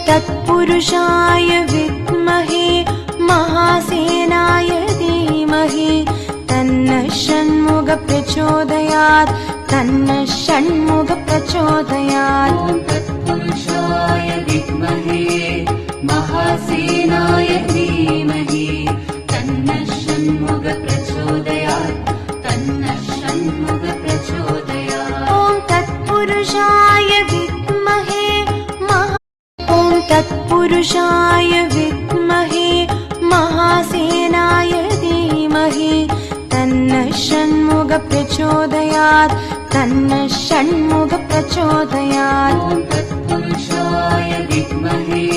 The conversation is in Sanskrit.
तत्पुरुषाय विद्महे महासेनाय धीमहि तन्नः षण्मुख प्रचोदयात् तन्नः षण्मुख प्रचोदयात्। ॐ तत्पुरुषाय विद्महे महासेनाय धीमहि तन्नः षण्मुख प्रचोदयात् तन्नः षण्मुख प्रचोदयात्। ॐ तत्पुरुषाय विद्महे महासेनाय धीमहि तन्नः षण्मुख प्रचोदयात् तन्नः षण्मुख प्रचोदयात्। ॐ तत्पुरुषाय विद्महे